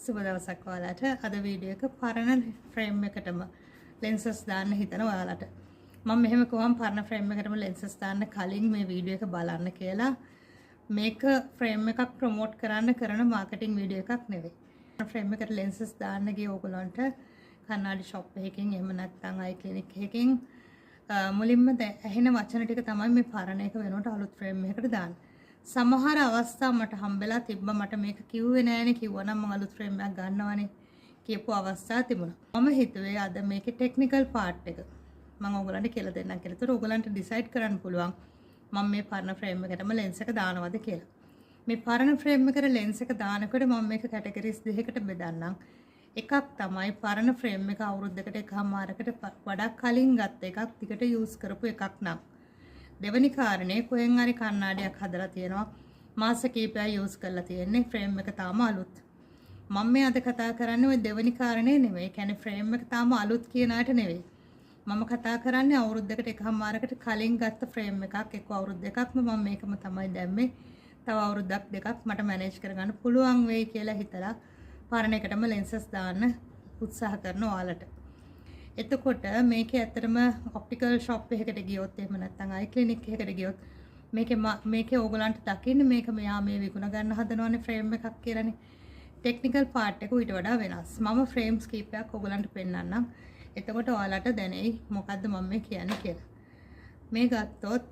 සුබ දවසක් ඔයාලට. අද වීඩියෝ එක පරණ ෆ්‍රේම් එකටම ලෙන්සස් දාන්න හිතන ඔයාලට. මම මෙහෙම කොහොම පරණ ෆ්‍රේම් එකටම ලෙන්සස් දාන්න කලින් මේ වීඩියෝ එක බලන්න කියලා. මේක ෆ්‍රේම් එකක් ප්‍රොමෝට් කරන්න කරන මාකටිං වීඩියෝ එකක් නෙවෙයි. ෆ්‍රේම් එකට ලෙන්සස් දාන්න ගිය ඕගොල්ලන්ට කන්නාඩි ෂොප් එකකින් එහෙම නැත්නම් අයි ක්ලිනික් එකකින් මුලින්ම ඇහෙන වචන ටික තමයි මේ පරණ එක වෙනකොට අලුත් ෆ්‍රේම් එකකට දාන්න. සමහර අවස්ථා මට හම්බෙලා තිබ්බා මට මේක කිව්වේ නෑනේ කිව්වනම් මම අලුත් ෆ්‍රේම් එකක් ගන්නවනේ කියපු අවස්ථා තිබුණා. මම හිතුවේ අද මේකේ ටෙක්නිකල් පාර්ට් එක මම ඔයගලන්ට කියලා දෙන්නම් කියලා. ඒතර ඔයගලන්ට ඩිසයිඩ් කරන්න පුළුවන් මම මේ පරණ ෆ්‍රේම් එකටම ලෙන්ස් එක දානවද කියලා. මේ පරණ ෆ්‍රේම් එකට ලෙන්ස් එක දානකොට මම මේක කැටගරිස් දෙකකට බෙදන්නම්. එකක් තමයි පරණ ෆ්‍රේම් එක අවුරුද්දකට එකමාරකට වඩා කලින් ගත්ත එකක් ටිකට යූස් කරපු එකක් නම්. දෙවැනි කාරණේ කොහෙන් හරි කණ්ණාඩියක් හදලා තියෙනවා මාස කිහිපයක් යූස් කරලා තියෙන්නේ ෆ්‍රේම් එක තාම අලුත්. මම මේ අද කතා කරන්නේ ওই දෙවැනි කාරණේ නෙවෙයි. කියන්නේ ෆ්‍රේම් එක තාම අලුත් කියන අයට නෙවෙයි. මම කතා කරන්නේ අවුරුද්දකට එකමාරකට කලින් ගත්ත ෆ්‍රේම් එකක් එක්ක අවුරුදු දෙකක්ම මම මේකම තමයි දැම්මේ. තව අවුරුද්දක් දෙකක් මට මැනේජ් කරගන්න පුළුවන් වෙයි කියලා හිතලා පරණ එකටම ලෙන්සස් දාන්න උත්සාහ කරන ඔයාලට. එතකොට මේකේ ඇත්තටම ඔප්ටිකල් ෂොප් එකකට ගියොත් එහෙම නැත්නම් අයි ක්ලිනික් එකකට ගියොත් මේකේ ඕගලන්ට දකින්න මේක මෙයා මේ විකුණ ගන්න හදනවනේ ෆ්‍රේම් එකක් කියලානේ. ටෙක්නිකල් පාර්ට් එක ඊට වඩා වෙනස්. මම ෆ්‍රේම්ස් කීපයක් ඕගලන්ට පෙන්නන්නම්. එතකොට ඔයාලට දැනෙයි මොකද්ද මම මේ කියන්නේ කියලා. මේ ගත්තොත්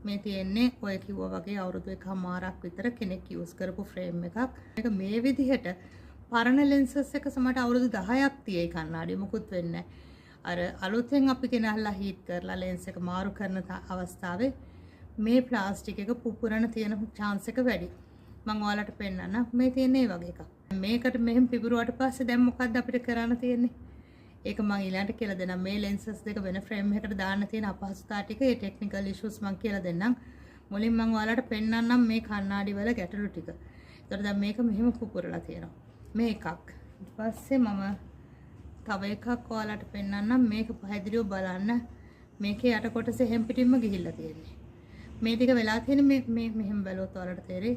මේ තියෙන්නේ ඔය කිව්වා වගේ අවුරුදු එකමාරක් විතර කෙනෙක් යූස් කරපු ෆ්‍රේම් එකක්. මේක මේ විදිහට පරණ ලෙන්සස් එක සමහරට අවුරුදු 10ක් තියෙයි කණ්ණාඩිය මුකුත් වෙන්නේ නැහැ. අර අලුතෙන් අපි ගෙනල්ලා හීට් කරලා ලෙන්ස් එක මාරු කරන අවස්ථාවේ මේ ප්ලාස්ටික් එක පුපුරන තියෙන chance එක වැඩි. මම ඔයාලට පෙන්නන්න මේ තියෙන මේ වගේ එකක්. මේකට මෙහෙම පිපුරුවාට පස්සේ දැන් මොකද්ද අපිට කරන්න තියෙන්නේ? ඒක මම ඊළඟට කියලා දෙන්නම්. මේ ලෙන්සස් දෙක වෙන ෆ්‍රේම් එකකට දාන්න තියෙන අපහසුතාව ටික ඒ ටෙක්නිකල් ඉෂුස් මම කියලා දෙන්නම්. මුලින් මම ඔයාලට පෙන්නන්නම් මේ කණ්ණාඩි වල ගැටලු ටික. ඒතර දැන් මේක මෙහෙම පුපුරලා තියෙනවා. මේ එකක්. ඊට පස්සේ මම තව එකක් ඔයාලට පෙන්නන්නම්. මේක පැහැදිලිව බලන්න. මේකේ යට කොටස හැම පිටින්ම ගිහිල්ලා තියෙන්නේ. මේ ටික වෙලා තියෙන්නේ මේ මෙහෙම බැලුවොත් ඔයාලට තේරෙයි.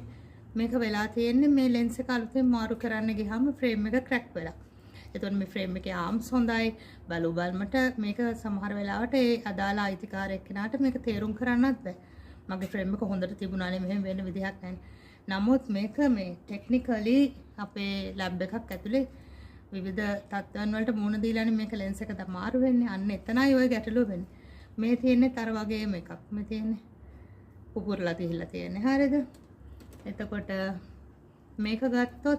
මේක වෙලා තියෙන්නේ මේ ලෙන්ස් එක අලුතෙන් මාරු කරන්න ගියාම ෆ්‍රේම් එක ක්‍රැක් වෙලා. එතකොට මේ ෆ්‍රේම් එකේ ආම්ස් හොඳයි. බලු බලමට මේක සමහර වෙලාවට ඒ අදාළ අයිතිකාරයෙක් කෙනාට මේක තේරුම් කරන්නත් බෑ. මගේ ෆ්‍රේම් එක හොඳට තිබුණානේ මෙහෙම වෙන්න විදිහක් නැහැ. නමුත් මේක මේ ටෙක්නිකලි අපේ ලැබ් එකක් ඇතුලේ විවිධ තත්ත්වයන් වලට මුහුණ දීලානේ මේක ලෙන්ස් එක මාරු වෙන්නේ. අන්න එතනයි ওই ගැටලුව වෙන්නේ. මේ තියෙන්නේ තර වගේම එකක්. මේ තියෙන්නේ පුපුරලා තිහිලා තියෙන්නේ. හරිද? එතකොට මේක ගත්තොත්